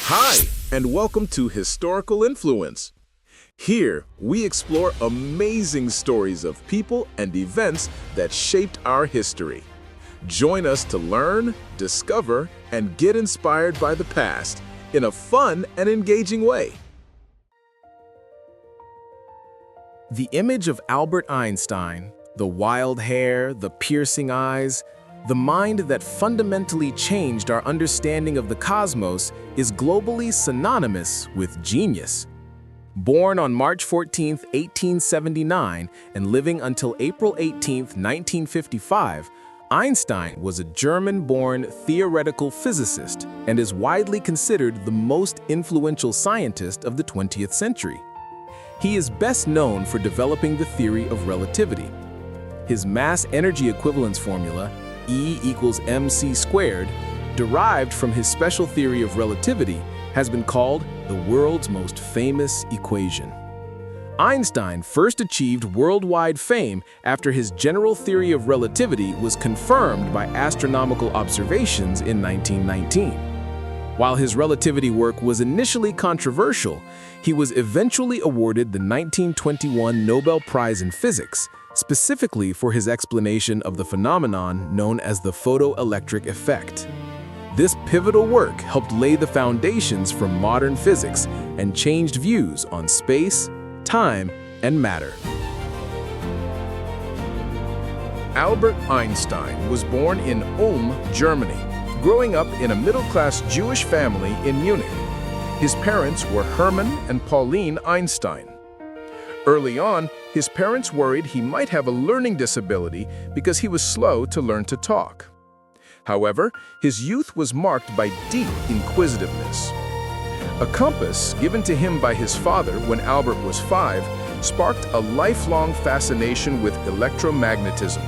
Hi, and welcome to Historical Influence. Here, we explore amazing stories of people and events that shaped our history. Join us to learn, discover, and get inspired by the past in a fun and engaging way. The image of Albert Einstein, the wild hair, the piercing eyes, the mind that fundamentally changed our understanding of the cosmos is globally synonymous with genius. Born on March 14, 1879, and living until April 18, 1955, Einstein was a German-born theoretical physicist and is widely considered the most influential scientist of the 20th century. He is best known for developing the theory of relativity. His mass-energy equivalence formula, E equals mc squared, derived from his special theory of relativity, has been called the world's most famous equation. Einstein first achieved worldwide fame after his general theory of relativity was confirmed by astronomical observations in 1919. While his relativity work was initially controversial, he was eventually awarded the 1921 Nobel Prize in Physics, specifically for his explanation of the phenomenon known as the photoelectric effect. This pivotal work helped lay the foundations for modern physics and changed views on space, time, and matter. Albert Einstein was born in Ulm, Germany, growing up in a middle-class Jewish family in Munich. His parents were Hermann and Pauline Einstein. Early on, his parents worried he might have a learning disability because he was slow to learn to talk. However, his youth was marked by deep inquisitiveness. A compass given to him by his father when Albert was 5 sparked a lifelong fascination with electromagnetism,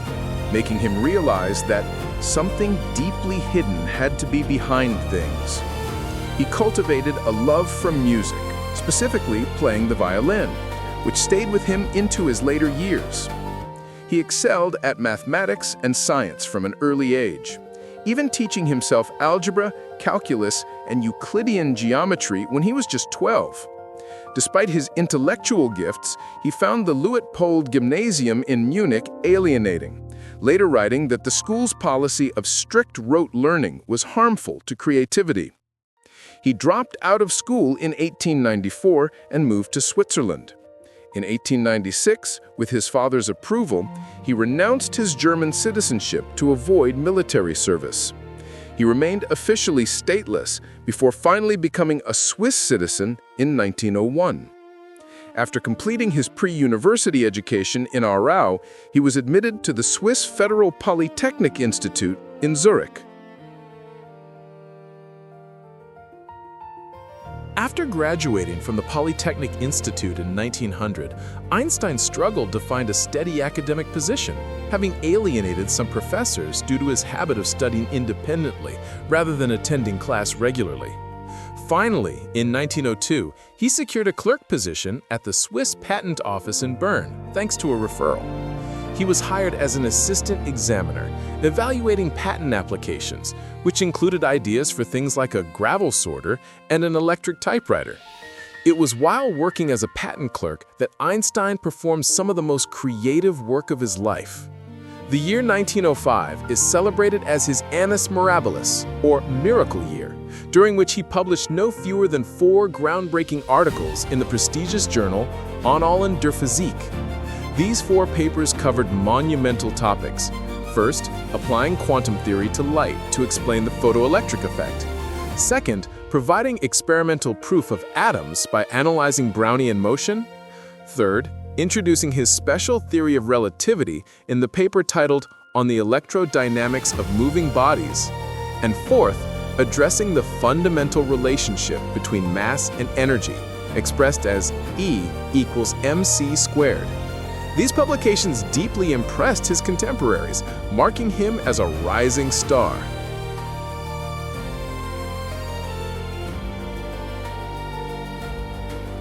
making him realize that something deeply hidden had to be behind things. He cultivated a love for music, specifically playing the violin, which stayed with him into his later years. He excelled at mathematics and science from an early age, even teaching himself algebra, calculus, and Euclidean geometry when he was just 12. Despite his intellectual gifts, he found the Luitpold Gymnasium in Munich alienating, later writing that the school's policy of strict rote learning was harmful to creativity. He dropped out of school in 1894 and moved to Switzerland. In 1896, with his father's approval, he renounced his German citizenship to avoid military service. He remained officially stateless before finally becoming a Swiss citizen in 1901. After completing his pre-university education in Aarau, he was admitted to the Swiss Federal Polytechnic Institute in Zurich. After graduating from the Polytechnic Institute in 1900, Einstein struggled to find a steady academic position, having alienated some professors due to his habit of studying independently rather than attending class regularly. Finally, in 1902, he secured a clerk position at the Swiss Patent Office in Bern, thanks to a referral. He was hired as an assistant examiner, evaluating patent applications, which included ideas for things like a gravel sorter and an electric typewriter. It was while working as a patent clerk that Einstein performed some of the most creative work of his life. The year 1905 is celebrated as his Annus Mirabilis, or Miracle Year, during which he published no fewer than 4 groundbreaking articles in the prestigious journal Annalen der Physik. These 4 papers covered monumental topics. First, applying quantum theory to light to explain the photoelectric effect. Second, providing experimental proof of atoms by analyzing Brownian motion. Third, introducing his special theory of relativity in the paper titled On the Electrodynamics of Moving Bodies. And fourth, addressing the fundamental relationship between mass and energy, expressed as E equals mc squared. These publications deeply impressed his contemporaries, marking him as a rising star.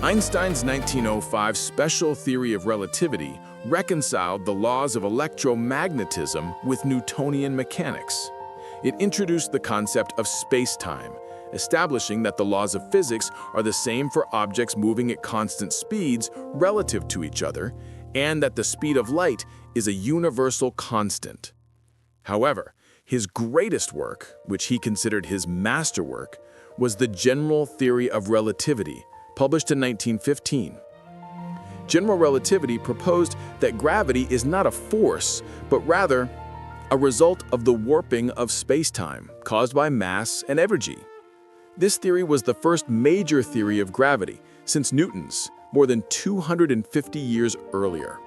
Einstein's 1905 special theory of relativity reconciled the laws of electromagnetism with Newtonian mechanics. It introduced the concept of space-time, establishing that the laws of physics are the same for objects moving at constant speeds relative to each other, and that the speed of light is a universal constant. However, his greatest work, which he considered his masterwork, was the General Theory of Relativity, published in 1915. General relativity proposed that gravity is not a force, but rather a result of the warping of space-time caused by mass and energy. This theory was the first major theory of gravity since Newton's, more than 250 years earlier.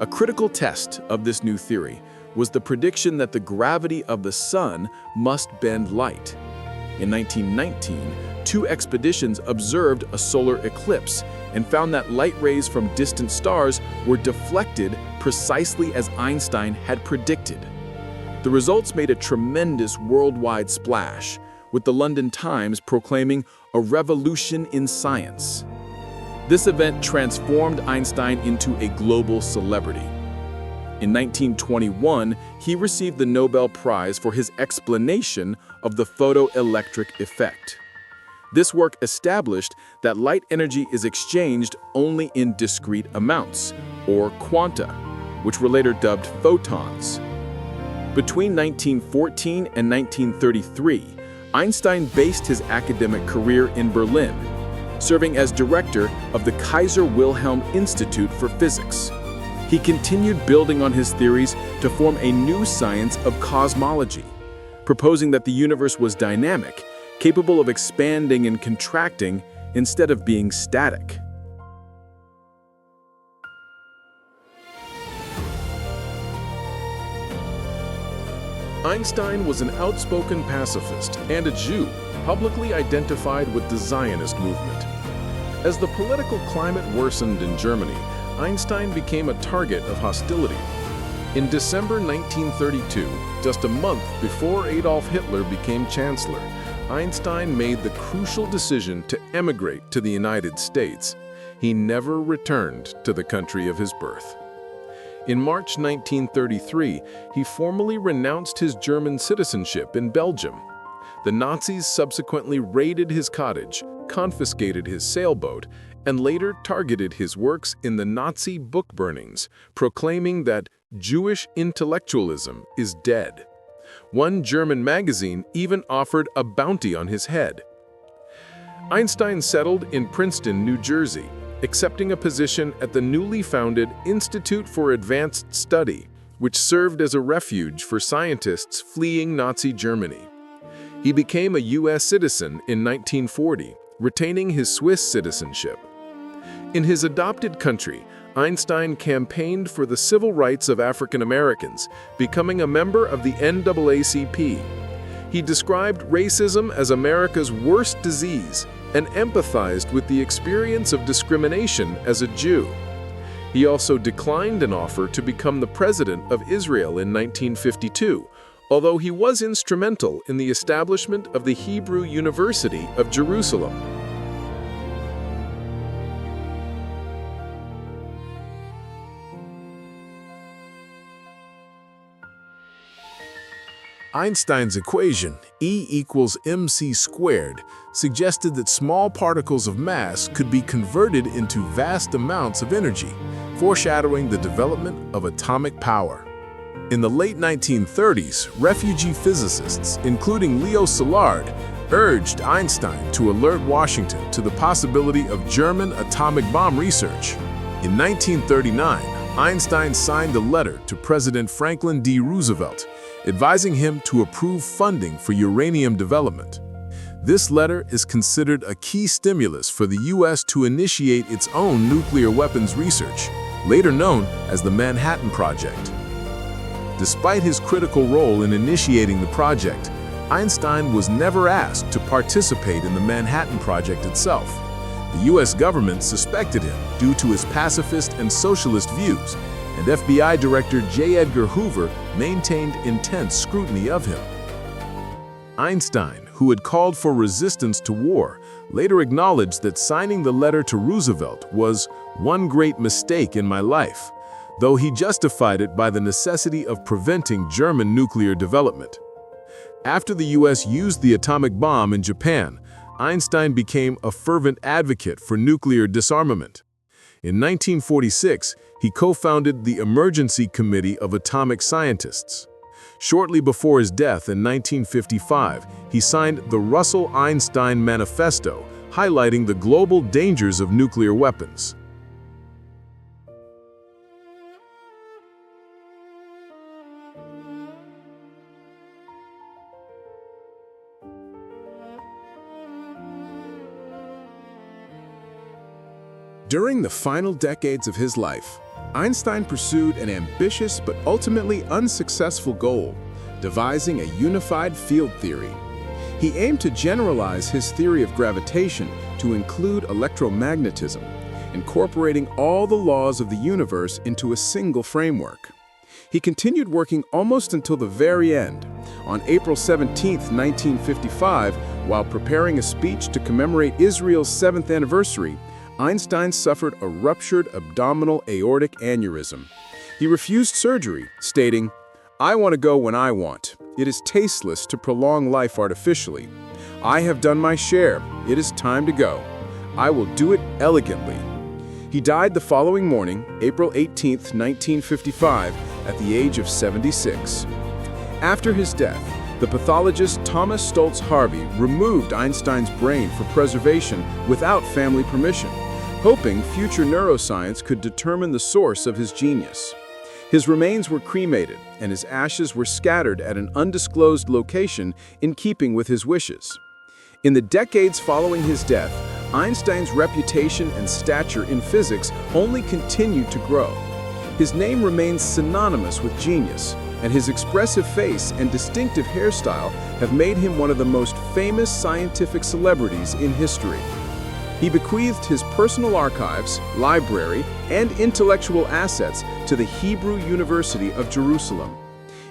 A critical test of this new theory was the prediction that the gravity of the sun must bend light. In 1919, 2 expeditions observed a solar eclipse and found that light rays from distant stars were deflected precisely as Einstein had predicted. The results made a tremendous worldwide splash, with the London Times proclaiming a revolution in science. This event transformed Einstein into a global celebrity. In 1921, he received the Nobel Prize for his explanation of the photoelectric effect. This work established that light energy is exchanged only in discrete amounts, or quanta, which were later dubbed photons. Between 1914 and 1933, Einstein based his academic career in Berlin, serving as director of the Kaiser Wilhelm Institute for Physics. He continued building on his theories to form a new science of cosmology, proposing that the universe was dynamic, capable of expanding and contracting instead of being static. Einstein was an outspoken pacifist and a Jew, publicly identified with the Zionist movement. As the political climate worsened in Germany, Einstein became a target of hostility. In December 1932, just a month before Adolf Hitler became chancellor, Einstein made the crucial decision to emigrate to the United States. He never returned to the country of his birth. In March 1933, he formally renounced his German citizenship in Belgium. The Nazis subsequently raided his cottage, confiscated his sailboat, and later targeted his works in the Nazi book burnings, proclaiming that Jewish intellectualism is dead. One German magazine even offered a bounty on his head. Einstein settled in Princeton, New Jersey, accepting a position at the newly founded Institute for Advanced Study, which served as a refuge for scientists fleeing Nazi Germany. He became a U.S. citizen in 1940, retaining his Swiss citizenship. In his adopted country, Einstein campaigned for the civil rights of African Americans, becoming a member of the NAACP. He described racism as America's worst disease and empathized with the experience of discrimination as a Jew. He also declined an offer to become the president of Israel in 1952, although he was instrumental in the establishment of the Hebrew University of Jerusalem. Einstein's equation, E equals mc squared, suggested that small particles of mass could be converted into vast amounts of energy, foreshadowing the development of atomic power. In the late 1930s, refugee physicists, including Leo Szilard, urged Einstein to alert Washington to the possibility of German atomic bomb research. In 1939, Einstein signed a letter to President Franklin D. Roosevelt, advising him to approve funding for uranium development. This letter is considered a key stimulus for the U.S. to initiate its own nuclear weapons research, later known as the Manhattan Project. Despite his critical role in initiating the project, Einstein was never asked to participate in the Manhattan Project itself. The U.S. government suspected him due to his pacifist and socialist views, and FBI Director J. Edgar Hoover maintained intense scrutiny of him. Einstein, who had called for resistance to war, later acknowledged that signing the letter to Roosevelt was one great mistake in my life, though he justified it by the necessity of preventing German nuclear development. After the US used the atomic bomb in Japan, Einstein became a fervent advocate for nuclear disarmament. In 1946, he co-founded the Emergency Committee of Atomic Scientists. Shortly before his death in 1955, he signed the Russell-Einstein Manifesto, highlighting the global dangers of nuclear weapons. During the final decades of his life, Einstein pursued an ambitious but ultimately unsuccessful goal, devising a unified field theory. He aimed to generalize his theory of gravitation to include electromagnetism, incorporating all the laws of the universe into a single framework. He continued working almost until the very end. On April 17, 1955, while preparing a speech to commemorate Israel's 7th anniversary, Einstein suffered a ruptured abdominal aortic aneurysm. He refused surgery, stating, "I want to go when I want. It is tasteless to prolong life artificially. I have done my share. It is time to go. I will do it elegantly." He died the following morning, April 18, 1955, at the age of 76. After his death, the pathologist Thomas Stultz Harvey removed Einstein's brain for preservation without family permission, hoping future neuroscience could determine the source of his genius. His remains were cremated, and his ashes were scattered at an undisclosed location in keeping with his wishes. In the decades following his death, Einstein's reputation and stature in physics only continued to grow. His name remains synonymous with genius, and his expressive face and distinctive hairstyle have made him one of the most famous scientific celebrities in history. He bequeathed his personal archives, library, and intellectual assets to the Hebrew University of Jerusalem.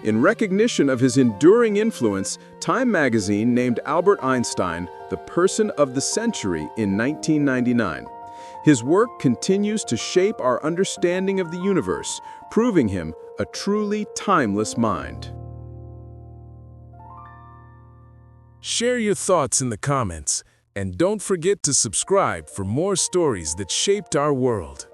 In recognition of his enduring influence, Time magazine named Albert Einstein the Person of the Century in 1999. His work continues to shape our understanding of the universe, proving him a truly timeless mind. Share your thoughts in the comments, and don't forget to subscribe for more stories that shaped our world.